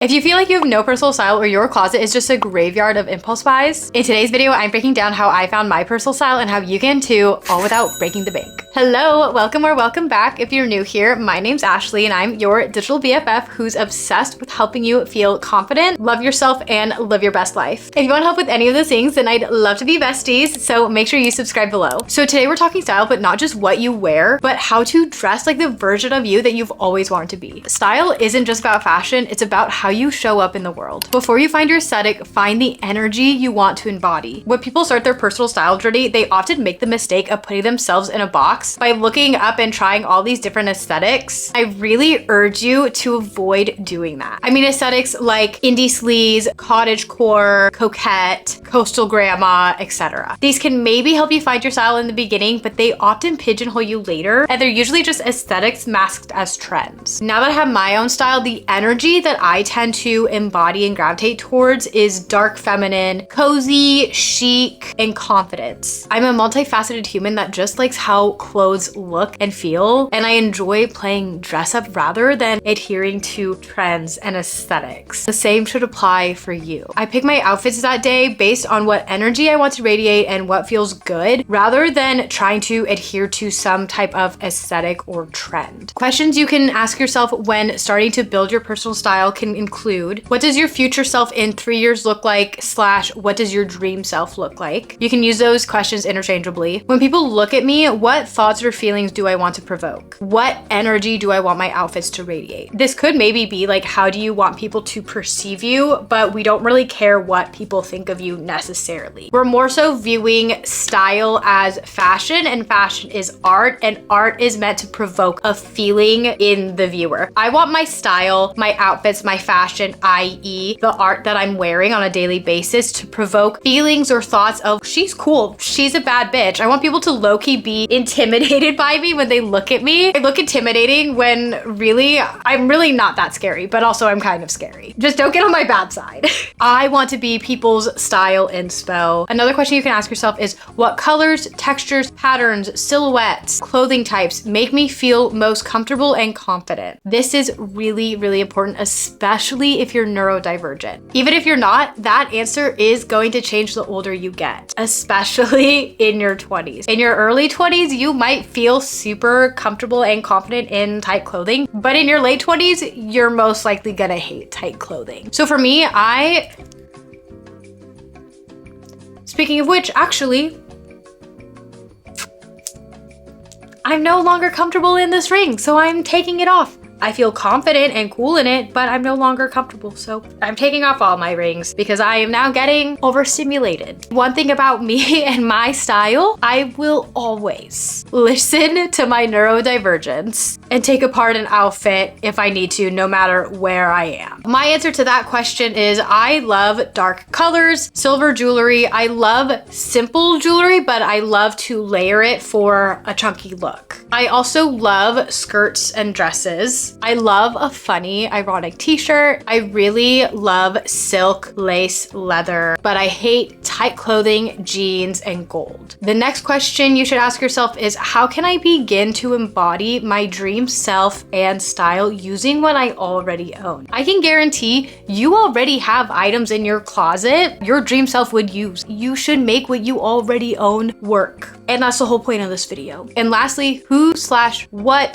If you feel like you have no personal style or your closet is just a graveyard of impulse buys, in today's video, I'm breaking down how I found my personal style and how you can too, all without breaking the bank. Hello, welcome or welcome back. If you're new here, my name's Ashley and I'm your digital BFF who's obsessed with helping you feel confident, love yourself, and live your best life. If you want help with any of those things, then I'd love to be besties, so make sure you subscribe below. So today we're talking style, but not just what you wear, but how to dress like the version of you that you've always wanted to be. Style isn't just about fashion, it's about how you show up in the world. Before you find your aesthetic, find the energy you want to embody. When people start their personal style journey, they often make the mistake of putting themselves in a box by looking up and trying all these different aesthetics. I really urge you to avoid doing that. I mean aesthetics like indie sleaze, cottagecore, coquette, coastal grandma, etc. These can maybe help you find your style in the beginning, but they often pigeonhole you later, and they're usually just aesthetics masked as trends. Now that I have my own style, the energy that I tend to embody and gravitate towards is dark feminine, cozy, chic, and confidence. I'm a multifaceted human that just likes how clothes look and feel, and I enjoy playing dress up rather than adhering to trends and aesthetics. The same should apply for you. I pick my outfits that day based on what energy I want to radiate and what feels good, rather than trying to adhere to some type of aesthetic or trend. Questions you can ask yourself when starting to build your personal style can include, what does your future self in 3 years look like, / what does your dream self look like? You can use those questions interchangeably. When people look at me, what thoughts or feelings do I want to provoke? What energy do I want my outfits to radiate? This could maybe be like, how do you want people to perceive you? But we don't really care what people think of you necessarily. We're more so viewing style as fashion, and fashion is art, and art is meant to provoke a feeling in the viewer. I want my style, my outfits, my fashion, i.e. the art that I'm wearing on a daily basis, to provoke feelings or thoughts of, she's cool, she's a bad bitch. I want people to low-key be intimidated by me when they look at me. I look intimidating when really, I'm really not that scary, but also I'm kind of scary. Just don't get on my bad side. I want to be people's style inspo. Another question you can ask yourself is, what colors, textures, patterns, silhouettes, clothing types make me feel most comfortable and confident? This is really, really important, especially if you're neurodivergent. Even if you're not, that answer is going to change the older you get, especially in your 20s. In your early 20s, you might feel super comfortable and confident in tight clothing, but in your late 20s, you're most likely gonna hate tight clothing. So for me, speaking of which, actually, I'm no longer comfortable in this ring, so I'm taking it off. I feel confident and cool in it, but I'm no longer comfortable, so I'm taking off all my rings because I am now getting overstimulated. One thing about me and my style, I will always listen to my neurodivergence and take apart an outfit if I need to, no matter where I am. My answer to that question is, I love dark colors, silver jewelry. I love simple jewelry, but I love to layer it for a chunky look. I also love skirts and dresses. I love a funny, ironic t-shirt. I really love silk, lace, leather, but I hate tight clothing, jeans, and gold. The next question you should ask yourself is, how can I begin to embody my dream self and style using what I already own? I can guarantee you already have items in your closet your dream self would use. You should make what you already own work. And that's the whole point of this video. And lastly, who/what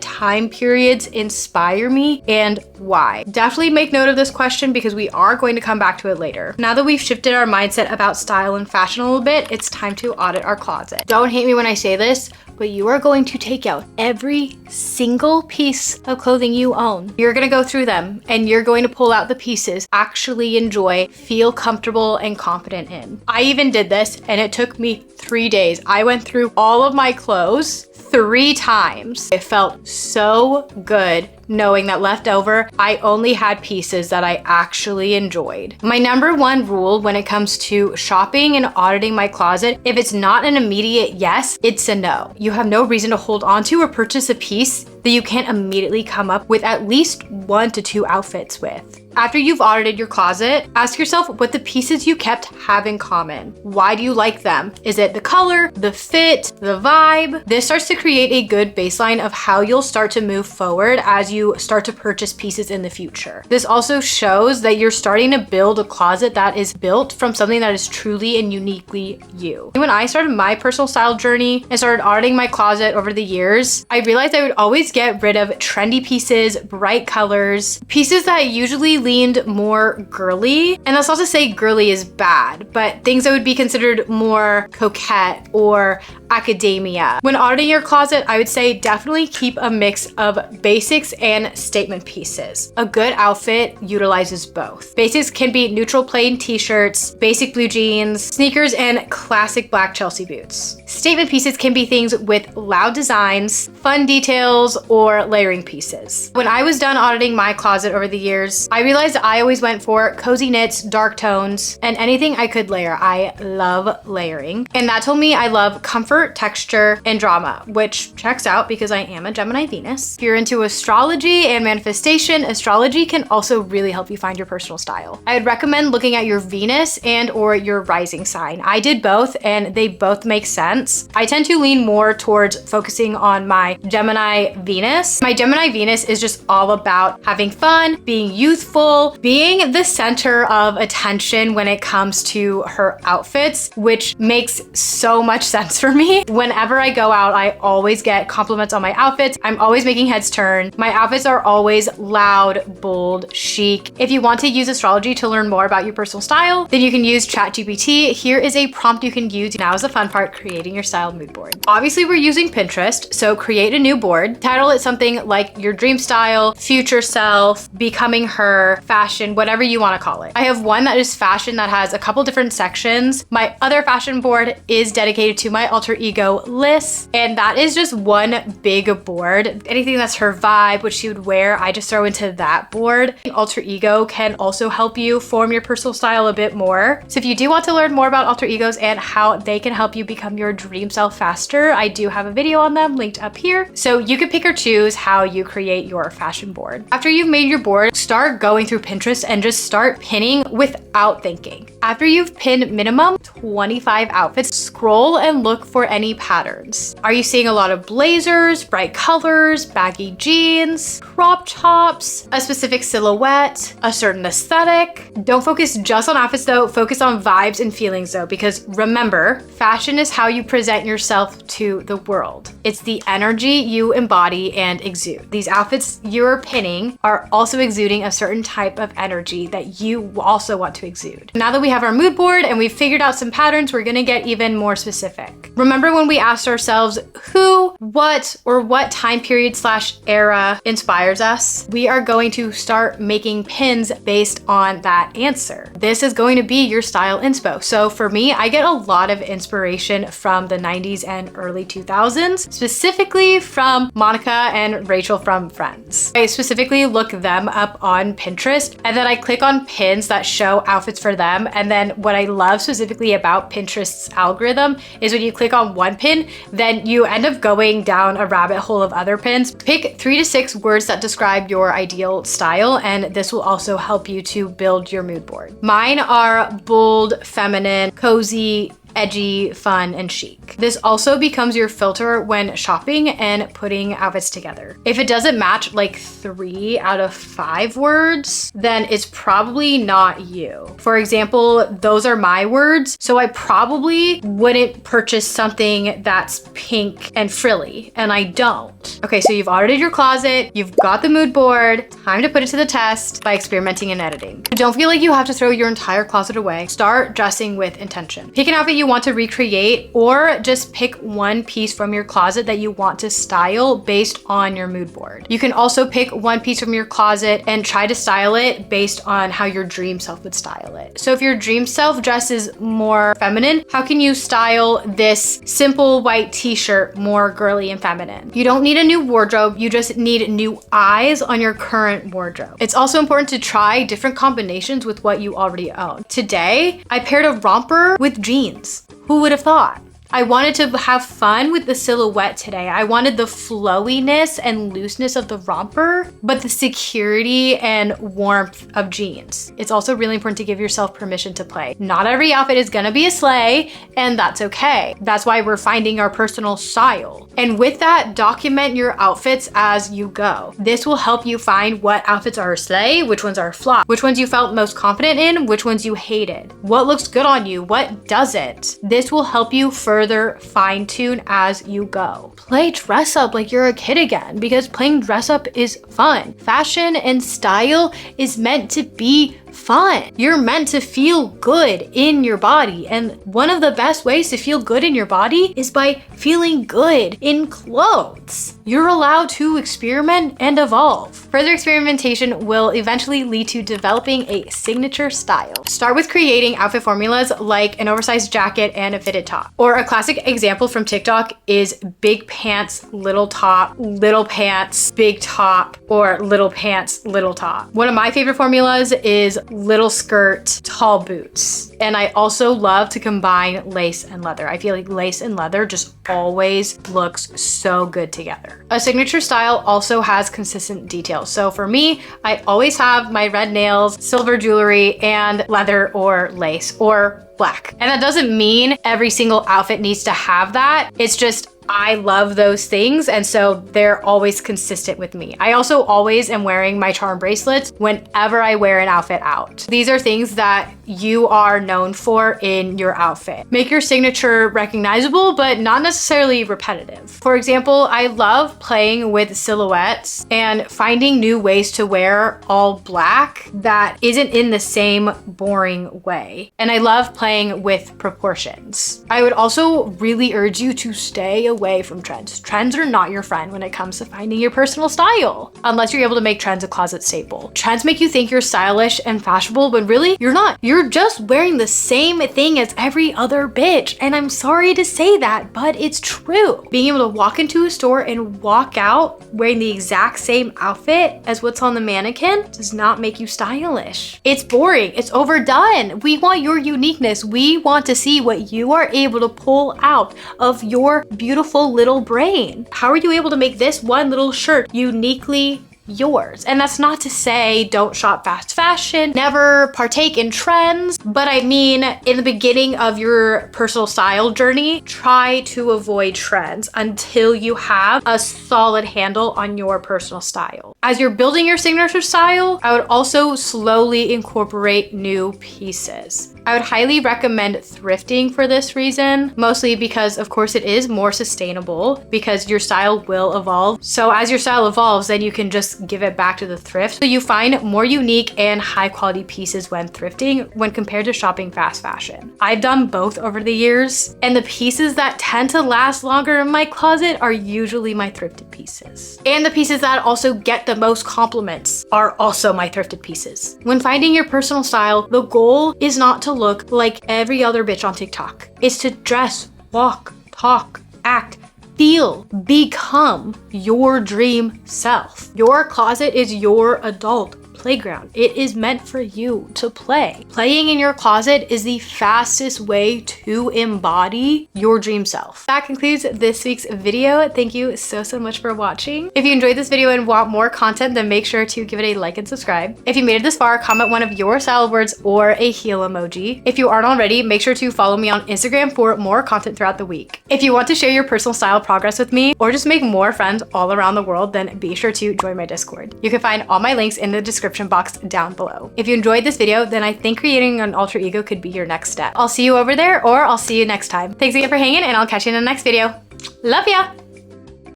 time periods inspire me and why? Definitely make note of this question because we are going to come back to it later. Now that we've shifted our mindset about style and fashion a little bit, it's time to audit our closet. Don't hate me when I say this, but you are going to take out every single piece of clothing you own. You're gonna go through them and you're going to pull out the pieces actually enjoy, feel comfortable and confident in. I even did this and it took me 3 days. I went through all of my clothes 3 times. It felt so good knowing that left over, I only had pieces that I actually enjoyed. My number 1 rule when it comes to shopping and auditing my closet, if it's not an immediate yes, it's a no. You have no reason to hold on to or purchase a piece that you can't immediately come up with at least 1 to 2 outfits with. After you've audited your closet, ask yourself what the pieces you kept have in common. Why do you like them? Is it the color, the fit, the vibe? This starts to create a good baseline of how you'll start to move forward as you start to purchase pieces in the future. This also shows that you're starting to build a closet that is built from something that is truly and uniquely you. When I started my personal style journey and started auditing my closet over the years, I realized I would always get rid of trendy pieces, bright colors, pieces that usually leaned more girly. And that's not to say girly is bad, but things that would be considered more coquette or academia. When auditing your closet, I would say definitely keep a mix of basics and statement pieces. A good outfit utilizes both. Basics can be neutral plain t-shirts, basic blue jeans, sneakers, and classic black Chelsea boots. Statement pieces can be things with loud designs, fun details, or layering pieces. When I was done auditing my closet over the years, I realized I always went for cozy knits, dark tones, and anything I could layer. I love layering. And that told me I love comfort, texture, and drama, which checks out because I am a Gemini Venus. If you're into astrology and manifestation, astrology can also really help you find your personal style. I would recommend looking at your Venus and or your rising sign. I did both and they both make sense. I tend to lean more towards focusing on my Gemini Venus. My Gemini Venus is just all about having fun, being youthful, being the center of attention when it comes to her outfits, which makes so much sense for me. Whenever I go out, I always get compliments on my outfits. I'm always making heads turn. My outfits are always loud, bold, chic. If you want to use astrology to learn more about your personal style, then you can use ChatGPT. Here is a prompt you can use. Now is the fun part, creating your style mood board. Obviously, we're using Pinterest, so create a new board. Title it something like your dream style, future self, becoming her, fashion, whatever you want to call it. I have one that is fashion that has a couple different sections. My other fashion board is dedicated to my alter ego, Liz, and that is just one big board. Anything that's her vibe, what she would wear, I just throw into that board. Alter ego can also help you form your personal style a bit more. So if you do want to learn more about alter egos and how they can help you become your dream self faster, I do have a video on them linked up here. So you can pick or choose how you create your fashion board. After you've made your board, start going through Pinterest and just start pinning without thinking. After you've pinned minimum 25 outfits, scroll and look for any patterns. Are you seeing a lot of blazers, bright colors, baggy jeans, crop tops, a specific silhouette, a certain aesthetic? Don't focus just on outfits though, focus on vibes and feelings though, because remember, fashion is how you present yourself to the world. It's the energy you embody and exude. These outfits you're pinning are also exuding a certain type of energy that you also want to exude. Now that we have our mood board and we've figured out some patterns, we're gonna get even more specific. Remember when we asked ourselves who, what, or what time period / era inspires us? We are going to start making pins based on that answer. This is going to be your style inspo. So for me, I get a lot of inspiration from the 90s and early 2000s, specifically from Monica and Rachel from Friends. I specifically look them up on Pinterest and then I click on pins that show outfits for them. And then what I love specifically about Pinterest's algorithm is when you click on one pin, then you end up going down a rabbit hole of other pins. Pick 3 to 6 words that describe your ideal style, and this will also help you to build your mood board. Mine are bold, feminine, cozy, edgy, fun, and chic. This also becomes your filter when shopping and putting outfits together. If it doesn't match like 3 out of 5 words, then it's probably not you. For example, those are my words, so I probably wouldn't purchase something that's pink and frilly, and I don't. Okay, so you've audited your closet, you've got the mood board, time to put it to the test by experimenting and editing. Don't feel like you have to throw your entire closet away. Start dressing with intention. Pick an outfit you want to recreate, or just pick one piece from your closet that you want to style based on your mood board. You can also pick one piece from your closet and try to style it based on how your dream self would style it. So if your dream self dresses more feminine, how can you style this simple white t-shirt more girly and feminine? You don't need a new wardrobe, you just need new eyes on your current wardrobe. It's also important to try different combinations with what you already own. Today, I paired a romper with jeans. Who would have thought? I wanted to have fun with the silhouette today. I wanted the flowiness and looseness of the romper, but the security and warmth of jeans. It's also really important to give yourself permission to play. Not every outfit is gonna be a slay, and that's okay. That's why we're finding our personal style. And with that, document your outfits as you go. This will help you find what outfits are a slay, which ones are a flop, which ones you felt most confident in, which ones you hated, what looks good on you, what doesn't. This will help you further fine tune as you go. Play dress up like you're a kid again, because playing dress up is fun. Fashion and style is meant to be fun. You're meant to feel good in your body. And one of the best ways to feel good in your body is by feeling good in clothes. You're allowed to experiment and evolve. Further experimentation will eventually lead to developing a signature style. Start with creating outfit formulas like an oversized jacket and a fitted top. Or a classic example from TikTok is big pants, little top, little pants, big top, or little pants, little top. One of my favorite formulas is little skirt, tall boots. And I also love to combine lace and leather. I feel like lace and leather just always looks so good together. A signature style also has consistent details. So for me, I always have my red nails, silver jewelry, and leather or lace or black. And that doesn't mean every single outfit needs to have that. It's just I love those things, and so they're always consistent with me. I also always am wearing my charm bracelets whenever I wear an outfit out. These are things that you are known for in your outfit. Make your signature recognizable, but not necessarily repetitive. For example, I love playing with silhouettes and finding new ways to wear all black that isn't in the same boring way. And I love playing with proportions. I would also really urge you to stay away from trends. Trends are not your friend when it comes to finding your personal style, unless you're able to make trends a closet staple. Trends make you think you're stylish and fashionable, but really you're not. You're just wearing the same thing as every other bitch. And I'm sorry to say that, but it's true. Being able to walk into a store and walk out wearing the exact same outfit as what's on the mannequin does not make you stylish. It's boring. It's overdone. We want your uniqueness. We want to see what you are able to pull out of your beautiful little brain. How are you able to make this one little shirt uniquely yours? And that's not to say don't shop fast fashion, never partake in trends, but I mean, in the beginning of your personal style journey, try to avoid trends until you have a solid handle on your personal style. As you're building your signature style, I would also slowly incorporate new pieces. I would highly recommend thrifting for this reason, mostly because of course it is more sustainable because your style will evolve. So as your style evolves, then you can just give it back to the thrift. So you find more unique and high quality pieces when thrifting when compared to shopping fast fashion. I've done both over the years, and the pieces that tend to last longer in my closet are usually my thrifted pieces. And the pieces that also get the most compliments are also my thrifted pieces. When finding your personal style, the goal is not to look like every other bitch on TikTok. It's to dress, walk, talk, act, feel, become your dream self. Your closet is your adult playground. It is meant for you to play. Playing in your closet is the fastest way to embody your dream self. That concludes this week's video. Thank you so much for watching. If you enjoyed this video and want more content, then make sure to give it a like and subscribe. If you made it this far, comment one of your style words or a heel emoji. If you aren't already, make sure to follow me on Instagram for more content throughout the week. If you want to share your personal style progress with me or just make more friends all around the world, then be sure to join my Discord. You can find all my links in the description box down below. If you enjoyed this video, then I think creating an alter ego could be your next step. I'll see you over there, or I'll see you next time. Thanks again for hanging, and I'll catch you in the next video. Love ya!